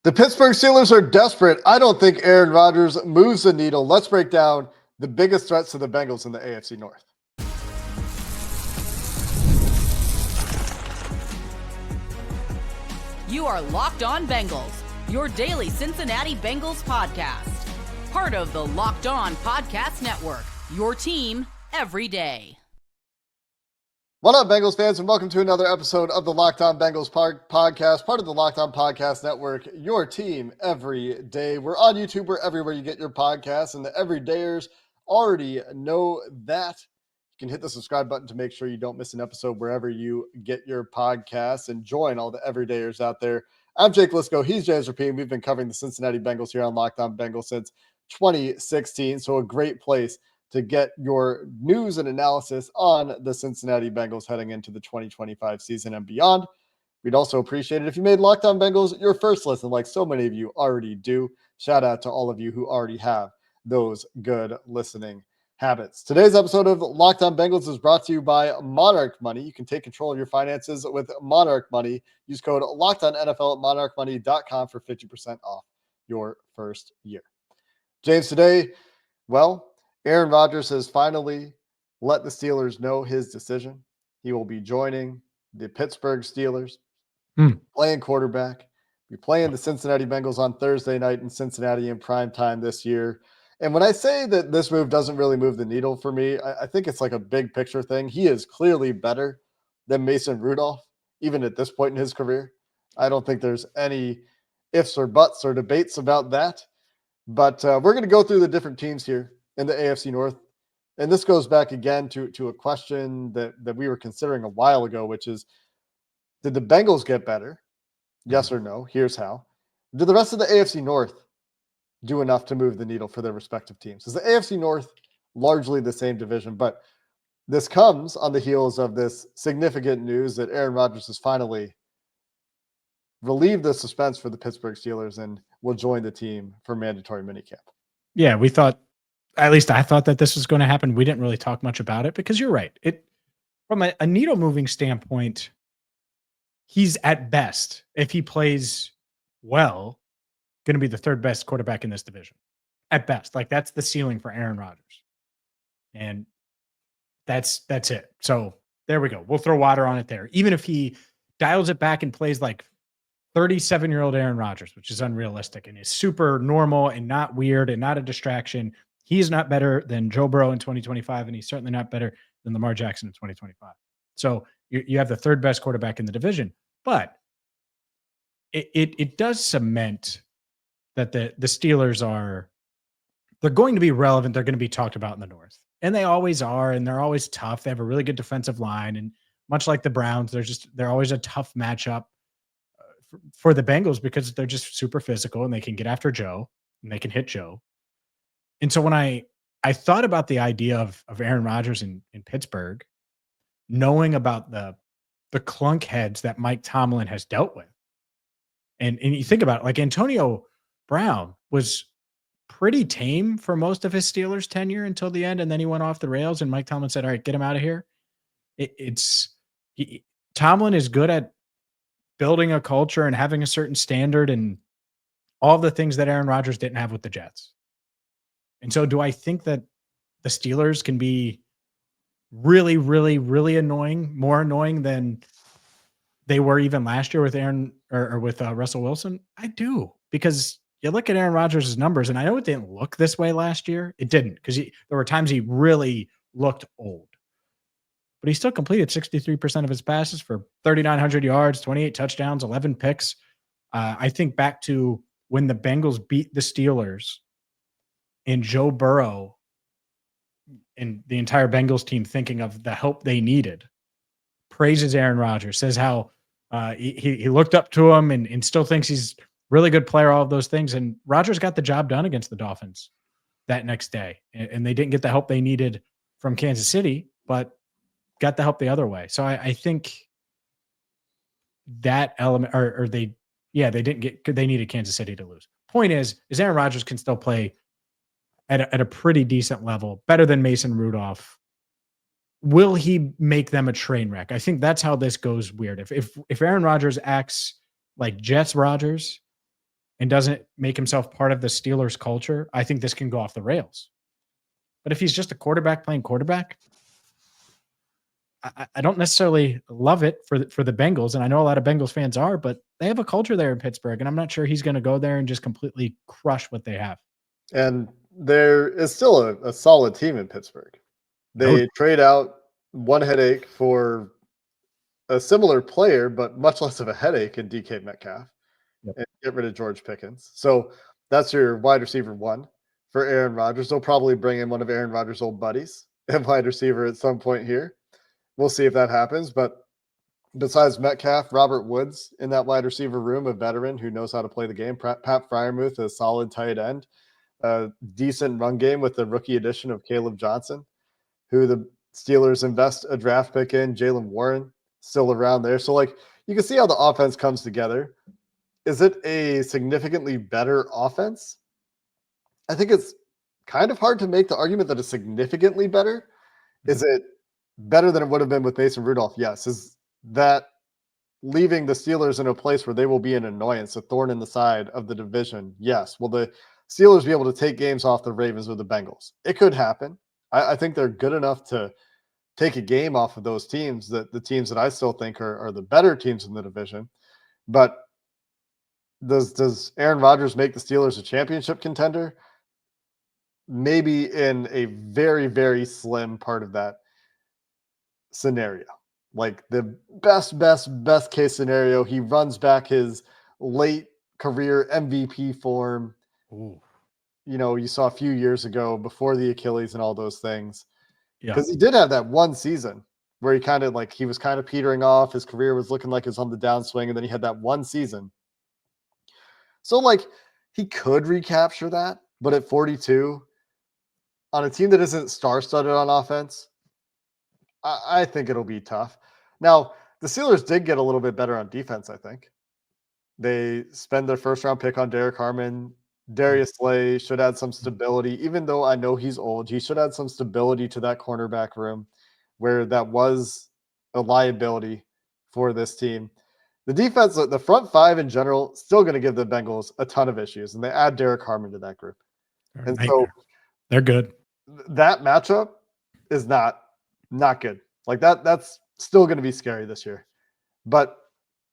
The Pittsburgh Steelers are desperate. I don't think Aaron Rodgers moves the needle. Let's break down the biggest threats to the Bengals in the AFC North. You are Locked On Bengals, your daily Cincinnati Bengals podcast. Part of the Locked On Podcast Network, your team every day. What up, Bengals fans, and welcome to another episode of the Locked On Bengals podcast, part of the Locked On Podcast Network, your team every day. We're on YouTube, we're everywhere you get your podcasts, and the everydayers already know that. You can hit the subscribe button to make sure you don't miss an episode wherever you get your podcasts, and join all the everydayers out there. I'm Jake Liscow, he's James Rapien. We've been covering the Cincinnati Bengals here on Locked On Bengals since 2016, so a great place to get your news and analysis on the Cincinnati Bengals heading into the 2025 season and beyond. We'd also appreciate it if you made Locked On Bengals your first listen, like so many of you already do. Shout out to all of you who already have those good listening habits. Today's episode of Locked On Bengals is brought to you by Monarch Money. You can take control of your finances with Monarch Money. Use code LOCKEDONNFL at monarchmoney.com for 50% off your first year. James, today, Aaron Rodgers has finally let the Steelers know his decision. He will be joining the Pittsburgh Steelers, playing quarterback, be playing the Cincinnati Bengals on Thursday night in Cincinnati in prime time this year. And when I say that this move doesn't really move the needle for me, I think it's like a big picture thing. He is clearly better than Mason Rudolph, even at this point in his career. I don't think there's any ifs or buts or debates about that. But we're going to go through the different teams here in the AFC North. And this goes back again to a question that we were considering a while ago, which is, did the Bengals get better? Yes or no? Here's how. Did the rest of the AFC North do enough to move the needle for their respective teams? Is the AFC North largely the same division? But this comes on the heels of this significant news that Aaron Rodgers has finally relieved the suspense for the Pittsburgh Steelers and will join the team for mandatory minicamp. Yeah, we thought, at least I thought, that this was going to happen. We didn't really talk much about it because you're right. From a needle moving standpoint, he's at best, if he plays well, going to be the third best quarterback in this division. At best. Like, that's the ceiling for Aaron Rodgers. And that's it. So there we go. We'll throw water on it there. Even if he dials it back and plays like 37-year-old Aaron Rodgers, which is unrealistic and is super normal and not weird and not a distraction, he's not better than Joe Burrow in 2025, and he's certainly not better than Lamar Jackson in 2025. So you have the third best quarterback in the division, but it does cement that the Steelers they're going to be relevant. They're going to be talked about in the North, and they always are, and they're always tough. They have a really good defensive line, and much like the Browns, they're always a tough matchup for the Bengals because they're just super physical and they can get after Joe and they can hit Joe. And so when I thought about the idea of Aaron Rodgers in Pittsburgh, knowing about the clunk heads that Mike Tomlin has dealt with, and you think about it, like Antonio Brown was pretty tame for most of his Steelers tenure until the end, and then he went off the rails, and Mike Tomlin said, all right, get him out of here. Tomlin is good at building a culture and having a certain standard and all the things that Aaron Rodgers didn't have with the Jets. And so do I think that the Steelers can be really, really, really annoying, more annoying than they were even last year with Aaron or with Russell Wilson? I do, because you look at Aaron Rodgers' numbers, and I know it didn't look this way last year. It didn't, because there were times he really looked old. But he still completed 63% of his passes for 3,900 yards, 28 touchdowns, 11 picks. I think back to when the Bengals beat the Steelers and Joe Burrow and the entire Bengals team, thinking of the help they needed, praises Aaron Rodgers, says how he looked up to him and still thinks he's a really good player, all of those things. And Rodgers got the job done against the Dolphins that next day. And they didn't get the help they needed from Kansas City, but got the help the other way. So I think that element, they needed Kansas City to lose. Point is Aaron Rodgers can still play at a pretty decent level, better than Mason Rudolph. Will he make them a train wreck? I think that's how this goes weird. If Aaron Rodgers acts like Jets Rodgers, and doesn't make himself part of the Steelers culture, I think this can go off the rails. But if he's just a quarterback playing quarterback, I don't necessarily love it for the Bengals, and I know a lot of Bengals fans are, but they have a culture there in Pittsburgh, and I'm not sure he's going to go there and just completely crush what they have. And there is still a solid team in Pittsburgh. They trade out one headache for a similar player, but much less of a headache in DK Metcalf, and get rid of George Pickens. So that's your wide receiver one for Aaron Rodgers. They'll probably bring in one of Aaron Rodgers' old buddies at wide receiver at some point here. We'll see if that happens. But besides Metcalf, Robert Woods in that wide receiver room, a veteran who knows how to play the game. Pat Freiermuth, a solid tight end, a decent run game with the rookie addition of Caleb Johnson, who the Steelers invest a draft pick in. Jaylen Warren still around there. So, like, you can see how the offense comes together. Is it a significantly better offense? I think it's kind of hard to make the argument that it's significantly better. Is it better than it would have been with Mason Rudolph? Yes. Is that leaving the Steelers in a place where they will be an annoyance, a thorn in the side of the division? Yes. Will the Steelers be able to take games off the Ravens or the Bengals? It could happen. I think they're good enough to take a game off of those teams, that the teams that I still think are the better teams in the division. But does Aaron Rodgers make the Steelers a championship contender? Maybe in a very, very slim part of that scenario. Like the best case scenario, he runs back his late career MVP form. Ooh. You know, you saw a few years ago before the Achilles and all those things. Yeah. Because he did have that one season where he was kind of petering off. His career was looking like it was on the downswing. And then he had that one season. So, like, he could recapture that. But at 42, on a team that isn't star-studded on offense, I think it'll be tough. Now, the Steelers did get a little bit better on defense, I think. They spend their first-round pick on Derek Harmon. Darius Slay should add some stability. Even though I know he's old, he should add some stability to that cornerback room where that was a liability for this team. The defense, the front five in general, still going to give the Bengals a ton of issues, and they add Derek Harmon to that group. And so they're good. That matchup is not good. Like that's still going to be scary this year. But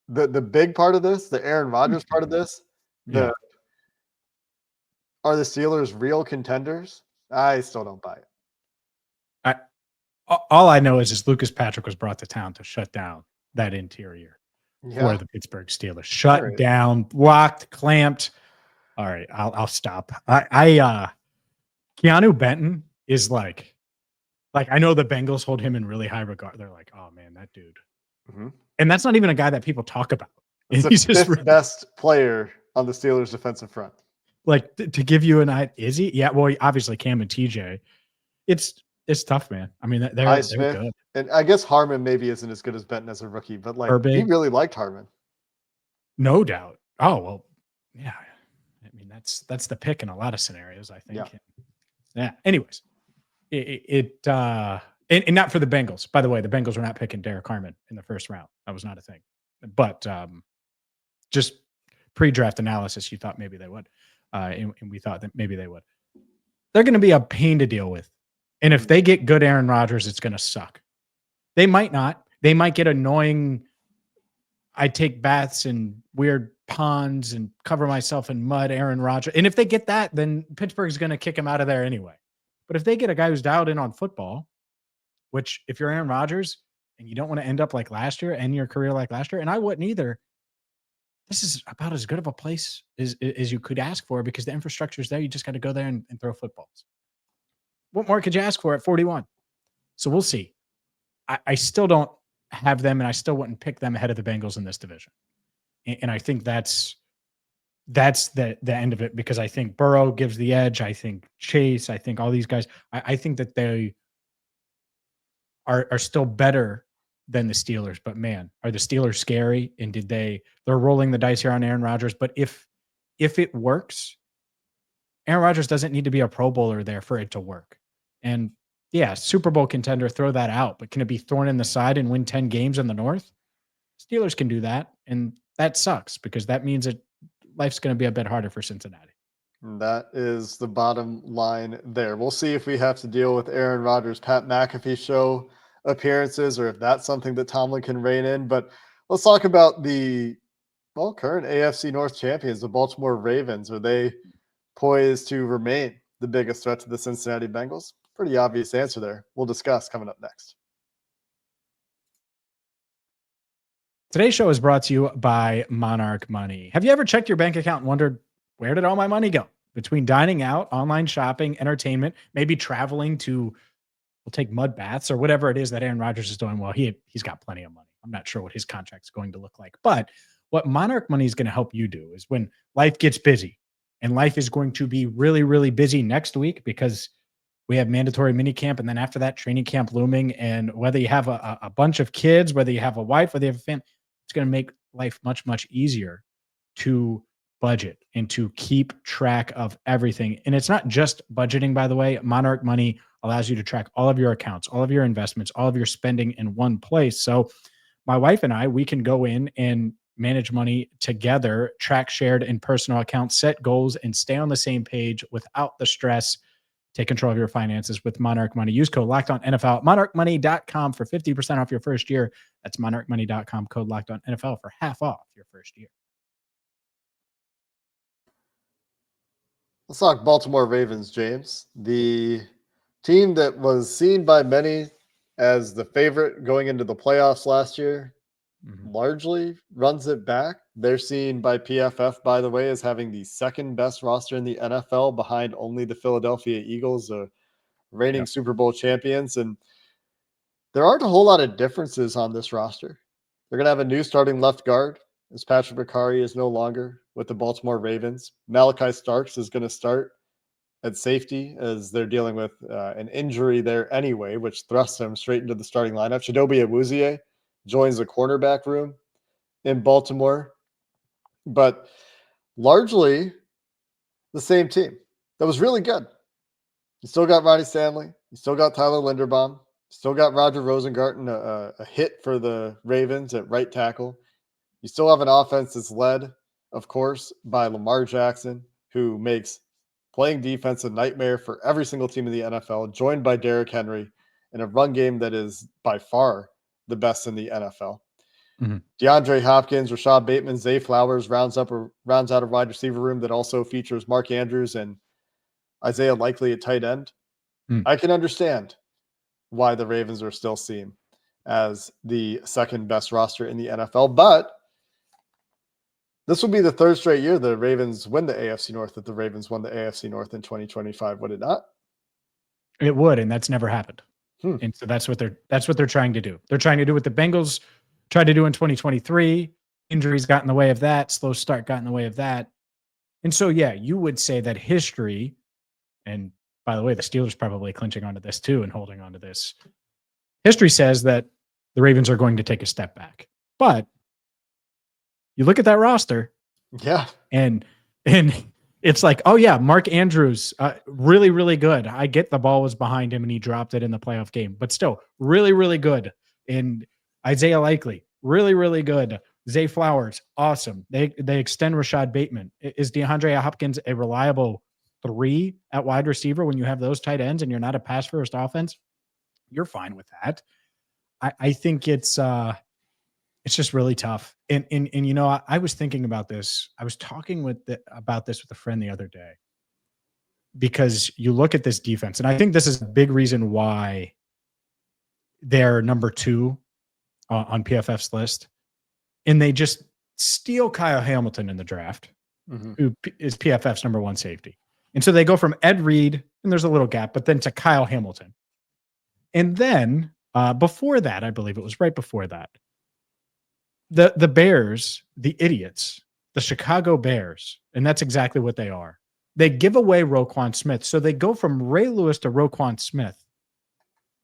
the big part of this, the Aaron Rodgers part of this, are the Steelers real contenders? I still don't buy it. All I know is Lucas Patrick was brought to town to shut down that interior for the Pittsburgh Steelers. Shut down, locked, clamped. All right, I'll stop. Keanu Benton is like I know the Bengals hold him in really high regard. They're like, oh man, that dude. Mm-hmm. And that's not even a guy that people talk about. He's just the best player on the Steelers defensive front. Like, to give you an idea, is he? Yeah, well, obviously Cam and TJ. It's tough, man. I mean, they're good. And I guess Harmon maybe isn't as good as Benton as a rookie, but like he really liked Harmon. No doubt. Oh, well, yeah. I mean, that's the pick in a lot of scenarios, I think. Yeah. Anyways, and not for the Bengals. By the way, the Bengals were not picking Derek Harmon in the first round. That was not a thing. But just pre-draft analysis, you thought maybe they would. And we thought that maybe they would. They're going to be a pain to deal with. And if they get good Aaron Rodgers, it's going to suck. They might not. They might get annoying. I take baths in weird ponds and cover myself in mud, Aaron Rodgers. And if they get that, then Pittsburgh's going to kick him out of there anyway. But if they get a guy who's dialed in on football, which if you're Aaron Rodgers and you don't want to end up like last year, end your career like last year, and I wouldn't either, this is about as good of a place as you could ask for because the infrastructure is there. You just got to go there and throw footballs. What more could you ask for at 41? So we'll see. I still don't have them, and I still wouldn't pick them ahead of the Bengals in this division. And I think that's the end of it because I think Burrow gives the edge. I think Chase, I think all these guys, I think that they are still better than the Steelers. But man, are the Steelers scary? And they're rolling the dice here on Aaron Rodgers. But if it works, Aaron Rodgers doesn't need to be a Pro Bowler there for it to work. And yeah, Super Bowl contender, throw that out. But can it be thorn in the side and win 10 games in the North? Steelers can do that. And that sucks because that means that life's going to be a bit harder for Cincinnati. That is the bottom line there. We'll see if we have to deal with Aaron Rodgers, Pat McAfee show appearances, or if that's something that Tomlin can rein in. But let's talk about the current AFC North champions, the Baltimore Ravens. Are they poised to remain the biggest threat to the Cincinnati Bengals? Pretty obvious answer there. We'll discuss coming up next. Today's show is brought to you by Monarch Money. Have you ever checked your bank account and wondered, where did all my money go? Between dining out, online shopping, entertainment, maybe traveling to, we'll take mud baths or whatever it is that Aaron Rodgers is doing. Well, he's got plenty of money. I'm not sure what his contract's going to look like. But what Monarch Money is going to help you do is when life gets busy, and life is going to be really, really busy next week because we have mandatory mini camp. And then after that, training camp looming. And whether you have a bunch of kids, whether you have a wife, whether you have a family, it's going to make life much, much easier to budget and to keep track of everything. And it's not just budgeting, by the way. Monarch Money allows you to track all of your accounts, all of your investments, all of your spending in one place. So my wife and I, we can go in and manage money together, track shared and personal accounts, set goals, and stay on the same page without the stress. Take control of your finances with Monarch Money. Use code LOCKEDONNFL at monarchmoney.com for 50% off your first year. That's monarchmoney.com, code LOCKEDONNFL for half off your first year. Let's talk Baltimore Ravens, James. The team that was seen by many as the favorite going into the playoffs last year largely runs it back. They're seen by PFF, by the way, as having the second best roster in the NFL behind only the Philadelphia Eagles, the reigning Super Bowl champions. And there aren't a whole lot of differences on this roster. They're going to have a new starting left guard as Patrick Bakari is no longer with the Baltimore Ravens. Malachi Starks is going to start at safety as they're dealing with an injury there anyway, which thrusts him straight into the starting lineup. Chidobe Awuzie joins the cornerback room in Baltimore, but largely the same team that was really good. You still got Ronnie Stanley. You still got Tyler Linderbaum. You still got Roger Rosengarten, a hit for the Ravens at right tackle. You still have an offense that's led, of course, by Lamar Jackson, who makes playing defense a nightmare for every single team in the NFL, joined by Derrick Henry in a run game that is by far the best in the NFL. DeAndre Hopkins, Rashad Bateman, Zay Flowers rounds out a wide receiver room that also features Mark Andrews and Isaiah Likely at tight end. I can understand why the Ravens are still seen as the second best roster in the NFL, but this will be the third straight year the Ravens win the AFC North, that the Ravens won the AFC North in 2025, would it not? It would, and that's never happened. And so that's what they're trying to do. They're trying to do what the Bengals tried to do in 2023. Injuries got in the way of that. Slow start got in the way of that. And so, yeah, you would say that history, and by the way, the Steelers probably clinching onto this too and holding onto this. History says that the Ravens are going to take a step back. But you look at that roster. Yeah. And it's like, oh yeah, Mark Andrews, really, really good. I get the ball was behind him and he dropped it in the playoff game, but still really, really good. And Isaiah Likely, really, really good. Zay Flowers, awesome. They extend Rashad Bateman. Is DeAndre Hopkins a reliable 3 at wide receiver when you have those tight ends and you're not a pass first offense? You're fine with that. I think it's just really tough. And you know, I was thinking about this. I was talking about this with a friend the other day, because you look at this defense, and I think this is a big reason why they're number 2 on PFF's list. And they just steal Kyle Hamilton in the draft, who is PFF's number 1 safety. And so they go from Ed Reed, and there's a little gap, but then to Kyle Hamilton. And then before that, I believe it was right before that, the Bears, the idiots, the Chicago Bears, and that's exactly what they are. They give away Roquan Smith. So they go from Ray Lewis to Roquan Smith.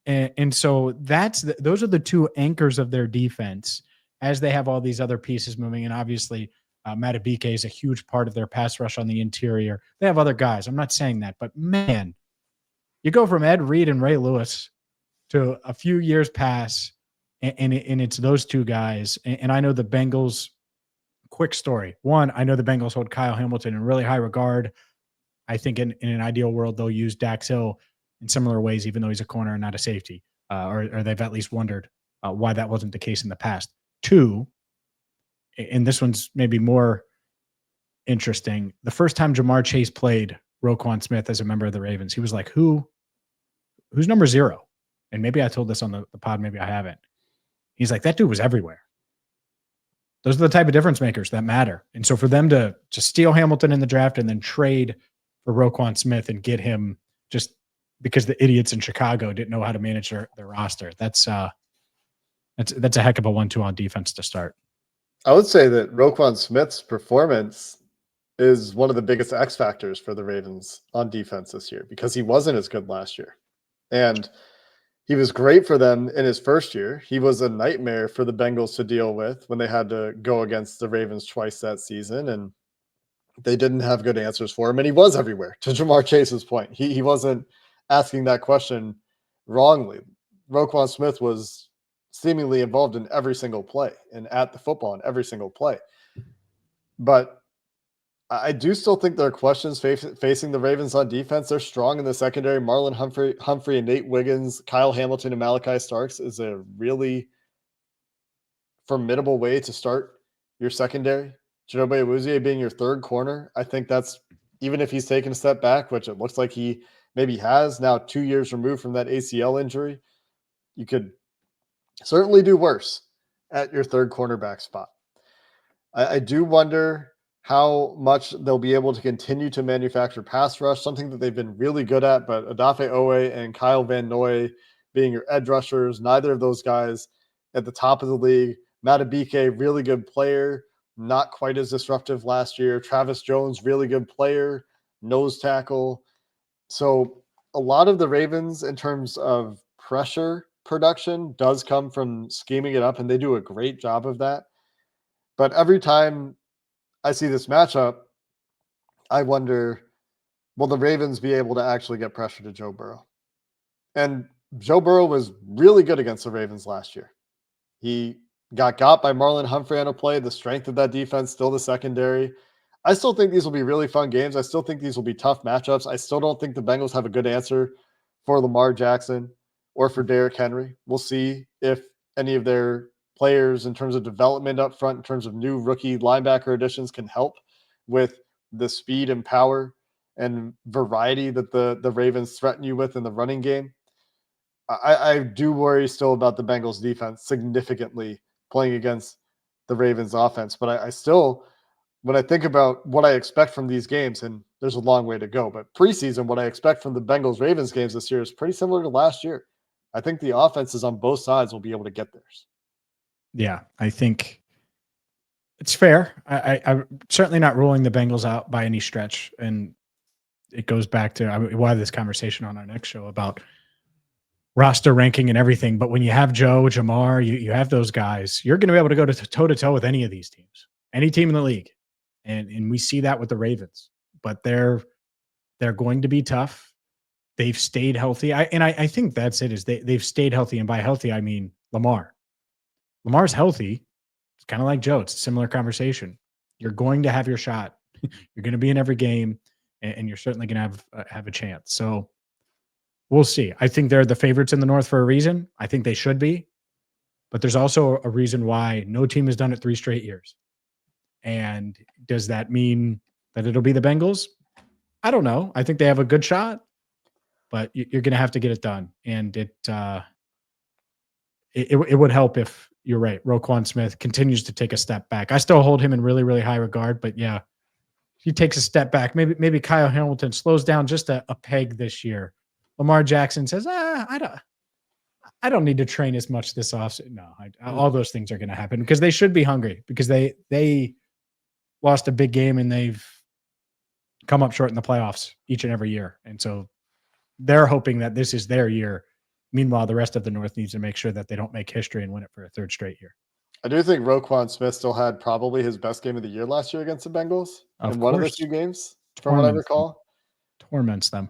And so those are the 2 anchors of their defense as they have all these other pieces moving. And obviously, Matabike is a huge part of their pass rush on the interior. They have other guys. I'm not saying that, but man, you go from Ed Reed and Ray Lewis to a few years pass, and it's those 2 guys. And I know the Bengals quick story. One, I know the Bengals hold Kyle Hamilton in really high regard. I think in an ideal world, they'll use Dax Hill in similar ways, even though he's a corner and not a safety, or they've at least wondered why that wasn't the case in the past. Two, and this one's maybe more interesting. The first time Jamar Chase played Roquan Smith as a member of the Ravens, he was like, who's number 0? And maybe I told this on the pod, maybe I haven't. He's like, that dude was everywhere. Those are the type of difference makers that matter. And so for them to steal Hamilton in the draft and then trade for Roquan Smith and get him just because the idiots in Chicago didn't know how to manage their roster, that's a heck of a 1-2 on defense to start. I would say that Roquan Smith's performance is one of the biggest X factors for the Ravens on defense this year because he wasn't as good last year. And he was great for them in his first year. He was a nightmare for the Bengals to deal with when they had to go against the Ravens twice that season, and they didn't have good answers for him, and he was everywhere, to Jamar Chase's point. He wasn't asking that question wrongly. Roquan Smith was seemingly involved in every single play and at the football in every single play. But I do still think there are questions facing the Ravens on defense. They're strong in the secondary. Marlon Humphrey and Nate Wiggins, Kyle Hamilton and Malachi Starks is a really formidable way to start your secondary. Chidobe Awuzie being your third corner. I think that's, even if he's taken a step back, which it looks like he maybe has now 2 years removed from that ACL injury, you could certainly do worse at your third cornerback spot. I do wonder how much they'll be able to continue to manufacture pass rush, something that they've been really good at, but Odafe Owe and Kyle Van Noy being your edge rushers, neither of those guys at the top of the league. Matabike, really good player, not quite as disruptive last year. Travis Jones, really good player, nose tackle. So a lot of the Ravens in terms of pressure production does come from scheming it up, and they do a great job of that. But every time I see this matchup, I wonder, will the Ravens be able to actually get pressure to Joe Burrow? And Joe Burrow was really good against the Ravens last year. He got by Marlon Humphrey on a play. The strength of that defense, still the secondary. I still think these will be really fun games. I still think these will be tough matchups. I still don't think the Bengals have a good answer for Lamar Jackson or for Derrick Henry. We'll see if any of their players in terms of development up front, in terms of new rookie linebacker additions, can help with the speed and power and variety that the Ravens threaten you with in the running game. I do worry still about the Bengals defense significantly playing against the Ravens offense. But I still, when I think about what I expect from these games, and there's a long way to go, but preseason, what I expect from the Bengals Ravens games this year is pretty similar to last year. I think the offenses on both sides will be able to get theirs. Yeah, I think it's fair. I'm certainly not ruling the Bengals out by any stretch. And it goes back to, we'll have this conversation on our next show about roster ranking and everything. But when you have Joe, Jamar, you have those guys, you're going to be able to go toe-to-toe with any of these teams, any team in the league. And we see that with the Ravens. But they're going to be tough. They've stayed healthy. I think that's it, is they've stayed healthy. And by healthy, I mean Lamar. Lamar's healthy. It's kind of like Joe. It's a similar conversation. You're going to have your shot. You're going to be in every game, and you're certainly going to have a chance. So we'll see. I think they're the favorites in the North for a reason. I think they should be. But there's also a reason why no team has done it 3 straight years. And does that mean that it'll be the Bengals? I don't know. I think they have a good shot, but you're going to have to get it done. And it would help if, you're right, Roquan Smith continues to take a step back. I still hold him in really, really high regard, but yeah, he takes a step back. Maybe Kyle Hamilton slows down just a peg this year. Lamar Jackson says, I don't need to train as much this offseason. No, all those things are going to happen because they should be hungry, because they lost a big game and they've come up short in the playoffs each and every year. And so they're hoping that this is their year. Meanwhile, the rest of the North needs to make sure that they don't make history and win it for a 3rd straight year. I do think Roquan Smith still had probably his best game of the year last year against the Bengals in one of the 2 games, from what I recall. Torments them.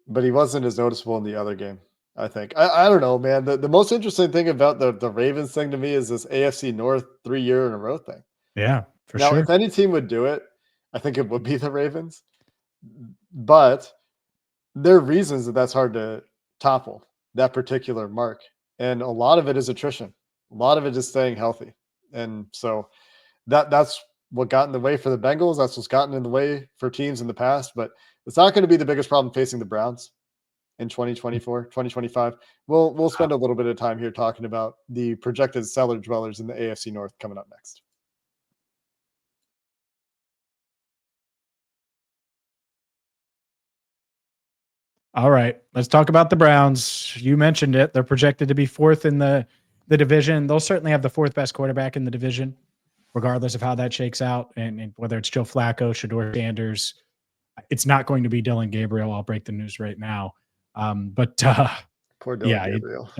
But he wasn't as noticeable in the other game, I think. I don't know, man. The most interesting thing about the Ravens thing to me is this AFC North 3-year in a row thing. Yeah. For Now, sure. if any team would do it, I think it would be the Ravens. But there are reasons that that's hard to topple, that particular mark. And a lot of it is attrition. A lot of it is staying healthy. And so that's what got in the way for the Bengals. That's what's gotten in the way for teams in the past. But it's not going to be the biggest problem facing the Browns in 2024, 2025. We'll spend a little bit of time here talking about the projected cellar dwellers in the AFC North coming up next. All right, let's talk about the Browns. You mentioned it. They're projected to be fourth in the division. They'll certainly have the fourth best quarterback in the division, regardless of how that shakes out. And whether it's Joe Flacco, Shadeur Sanders, it's not going to be Dylan Gabriel. I'll break the news right now. Poor Dylan yeah, Gabriel.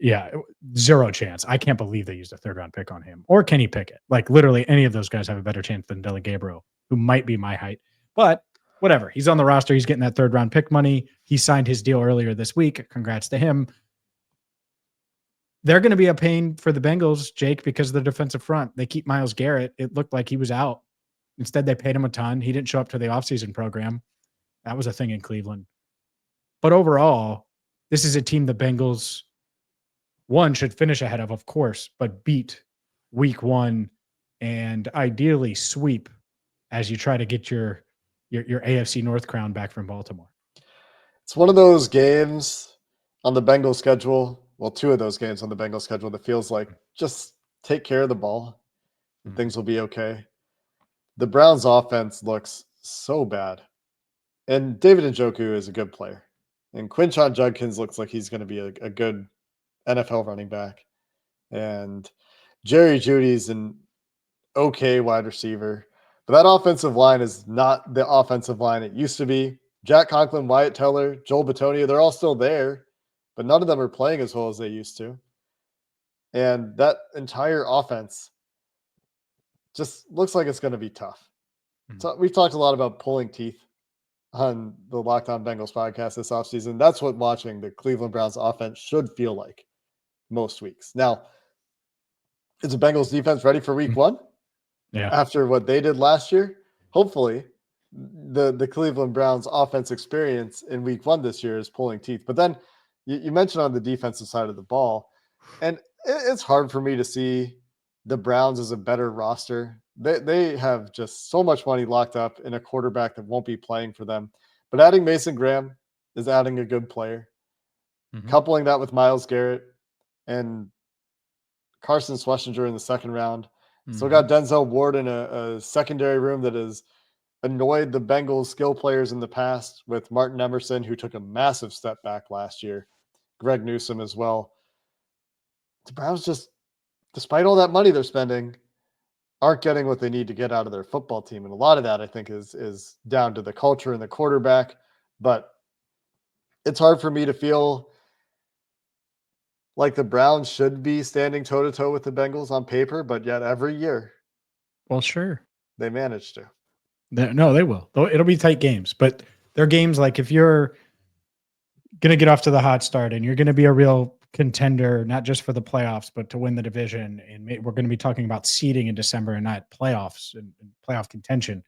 Yeah, zero chance. I can't believe they used a third-round pick on him or Kenny Pickett. Like literally any of those guys have a better chance than Dylan Gabriel, who might be my height. But whatever. He's on the roster. He's getting that third-round pick money. He signed his deal earlier this week. Congrats to him. They're going to be a pain for the Bengals, Jake, because of the defensive front. They keep Myles Garrett. It looked like he was out. Instead, they paid him a ton. He didn't show up to the offseason program. That was a thing in Cleveland. But overall, this is a team the Bengals, one, should finish ahead of course, but beat week one and ideally sweep as you try to get your AFC North crown back from Baltimore. It's one of those games on the Bengals schedule. Well, two of those games on the Bengals schedule that feels like just take care of the ball and things will be okay. The Browns offense looks so bad. And David Njoku is a good player. And Quinshon Judkins looks like he's going to be a good NFL running back. And Jerry Jeudy's an okay wide receiver. But that offensive line is not the offensive line it used to be. Jack Conklin, Wyatt Teller, Joel Bitonio, they're all still there, but none of them are playing as well as they used to. And that entire offense just looks like it's going to be tough. So we've talked a lot about pulling teeth on the Locked On Bengals podcast this offseason. That's what watching the Cleveland Browns offense should feel like most weeks. Now, is the Bengals defense ready for week one? Yeah. After what they did last year? Hopefully, the Cleveland Browns offense experience in week one this year is pulling teeth. But then you mentioned on the defensive side of the ball, and it's hard for me to see the Browns as a better roster. They have just so much money locked up in a quarterback that won't be playing for them. But adding Mason Graham is adding a good player. Mm-hmm. Coupling that with Myles Garrett and Carson Schlesinger in the second round. Mm-hmm. Still got Denzel Ward in a secondary room that has annoyed the Bengals skill players in the past, with Martin Emerson, who took a massive step back last year. Greg Newsome as well. The Browns just, despite all that money they're spending, aren't getting what they need to get out of their football team. And a lot of that, I think, is down to the culture and the quarterback. But it's hard for me to feel like the Browns should be standing toe-to-toe with the Bengals on paper, but yet every year, well, sure, they manage to. No, they will. It'll be tight games, but they're games like if you're going to get off to the hot start and you're going to be a real contender, not just for the playoffs, but to win the division. And we're going to be talking about seeding in December and not playoffs and playoff contention.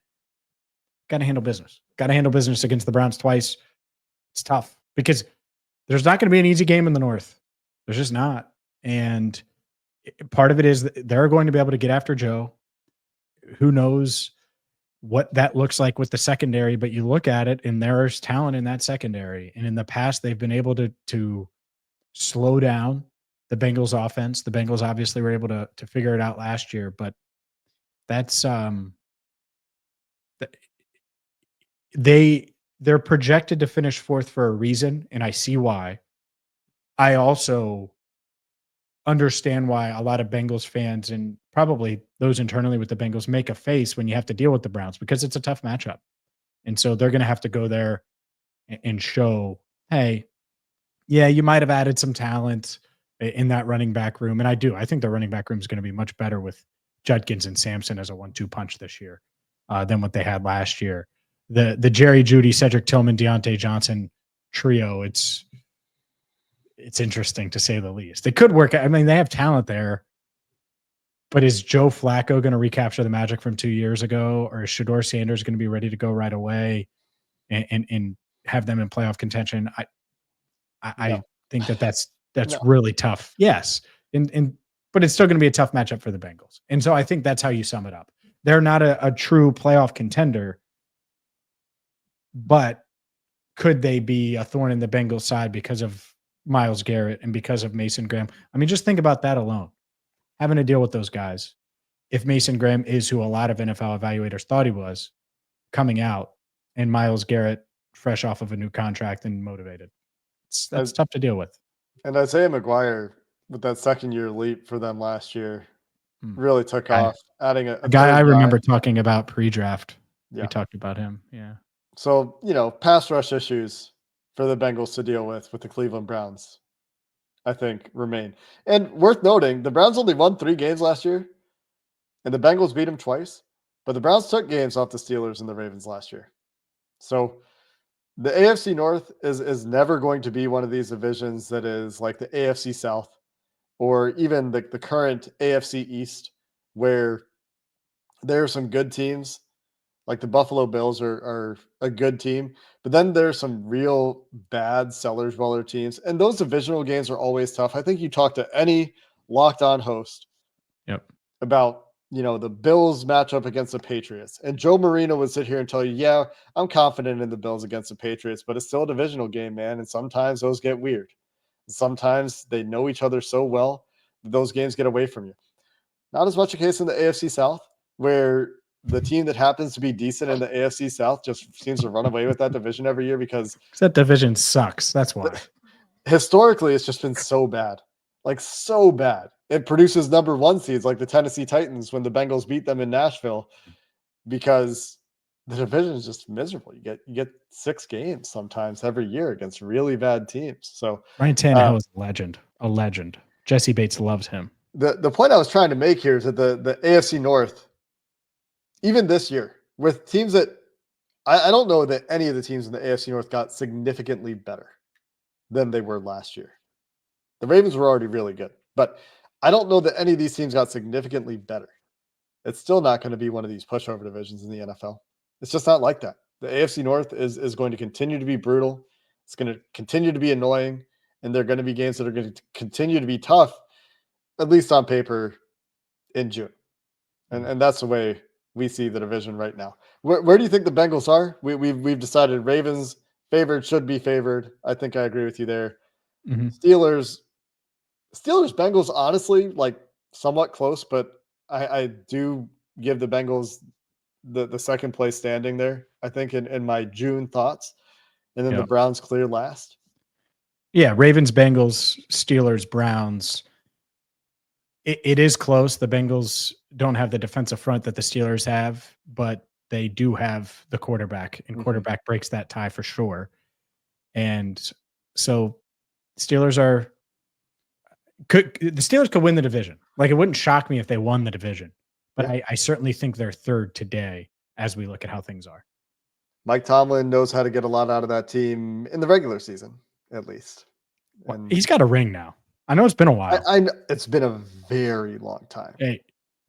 Got to handle business. Got to handle business against the Browns twice. It's tough because there's not going to be an easy game in the North. There's just not. And part of it is that they're going to be able to get after Joe. Who knows what that looks like with the secondary, but you look at it and there's talent in that secondary. And in the past, they've been able to slow down the Bengals offense. The Bengals obviously were able to figure it out last year, but that's they're projected to finish fourth for a reason, and I see why. I also understand why a lot of Bengals fans and probably those internally with the Bengals make a face when you have to deal with the Browns, because it's a tough matchup. And so they're going to have to go there and show, hey, yeah, you might have added some talent in that running back room. And I think the running back room is going to be much better with Judkins and Sampson as a 1-2 punch this year than what they had last year. The Jerry Jeudy, Cedric Tillman, Deontay Johnson trio, it's interesting to say the least. It could work. I mean, they have talent there. But is Joe Flacco going to recapture the magic from 2 years ago, or is Shadeur Sanders going to be ready to go right away and have them in playoff contention? I No. think that's No. really tough. Yes, but it's still going to be a tough matchup for the Bengals, and so I think that's how you sum it up. They're not a true playoff contender, but could they be a thorn in the Bengals side because of Myles Garrett and because of Mason Graham? I mean, just think about that alone. Having to deal with those guys. If Mason Graham is who a lot of NFL evaluators thought he was coming out, and Myles Garrett fresh off of a new contract and motivated, that's tough to deal with. And Isaiah McGuire, with that second-year leap for them last year, really took off, adding a guy I remember guy. talking about pre-draft. Yeah. We talked about him. Yeah. So, pass rush issues for the Bengals to deal with the Cleveland Browns, I think, remain. And worth noting, the Browns only won 3 games last year, and the Bengals beat them twice. But the Browns took games off the Steelers and the Ravens last year. So the AFC North is never going to be one of these divisions that is like the AFC South or even the current AFC East, where there are some good teams. Like the Buffalo Bills are a good team, but then there's some real bad cellar dweller teams. And those divisional games are always tough. I think you talk to any locked on host about, the Bills matchup against the Patriots. And Joe Marino would sit here and tell you, yeah, I'm confident in the Bills against the Patriots, but it's still a divisional game, man. And sometimes those get weird. Sometimes they know each other so well that those games get away from you. Not as much a case in the AFC South, where the team that happens to be decent in the AFC South just seems to run away with that division every year because that division sucks. That's why. Historically, it's just been so bad. Like, so bad. It produces number 1 seeds like the Tennessee Titans when the Bengals beat them in Nashville because the division is just miserable. You get 6 games sometimes every year against really bad teams. So Ryan Tannehill is a legend. Jesse Bates loves him. The point I was trying to make here is that the AFC North, even this year, with teams that I don't know that any of the teams in the AFC North got significantly better than they were last year. The Ravens were already really good, but I don't know that any of these teams got significantly better. It's still not going to be one of these pushover divisions in the NFL. It's just not like that. The AFC North is going to continue to be brutal. It's going to continue to be annoying, and there are going to be games that are going to continue to be tough, at least on paper, in June. And that's the way we see the division right now. Where do you think the Bengals are? We've decided Ravens favored, should be favored. I think I agree with you there. Mm-hmm. Steelers, Bengals, honestly, like somewhat close, but I do give the Bengals the second place standing there, I think, in my June thoughts. And then the Browns clear last. Yeah, Ravens, Bengals, Steelers, Browns. It is close. The Bengals don't have the defensive front that the Steelers have, but they do have the quarterback, and quarterback breaks that tie for sure. And so the Steelers could win the division. Like, it wouldn't shock me if they won the division, but I certainly think they're third today as we look at how things are. Mike Tomlin knows how to get a lot out of that team in the regular season, at least. And he's got a ring now. I know it's been a while. I know it's been a very long time. Hey,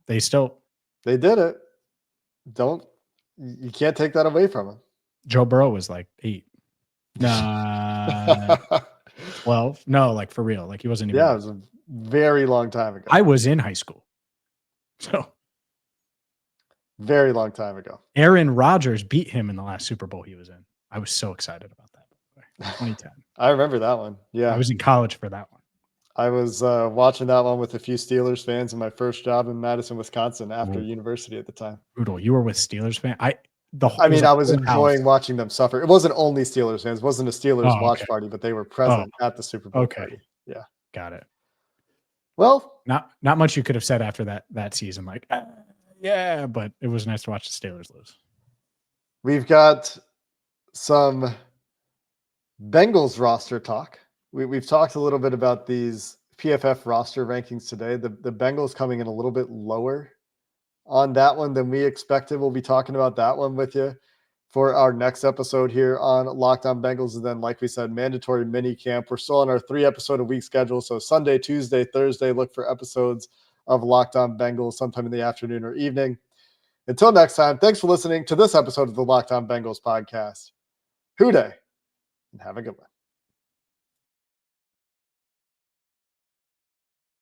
they did it. You can't take that away from him. Joe Burrow was like 8. Nah. 12? No, like for real. Like he wasn't even. Yeah, it was a very long time ago. I was in high school. So. Very long time ago. Aaron Rodgers beat him in the last Super Bowl he was in. I was so excited about that. 2010. I remember that one. Yeah. I was in college for that one. I was watching that one with a few Steelers fans in my first job in Madison, Wisconsin after university at the time. Brutal. You were with Steelers fans? I was enjoying watching them suffer. It wasn't only Steelers fans. It wasn't a Steelers watch party, but they were present at the Super Bowl party. Yeah. Got it. Well, not much you could have said after that season. Like, yeah, but it was nice to watch the Steelers lose. We've got some Bengals roster talk. We've talked a little bit about these PFF roster rankings today. The Bengals coming in a little bit lower on that one than we expected. We'll be talking about that one with you for our next episode here on Locked On Bengals. And then, like we said, mandatory mini camp. We're still on our 3-episode a week schedule. So Sunday, Tuesday, Thursday, look for episodes of Locked On Bengals sometime in the afternoon or evening. Until next time, thanks for listening to this episode of the Locked On Bengals podcast. Hoo day, and have a good one.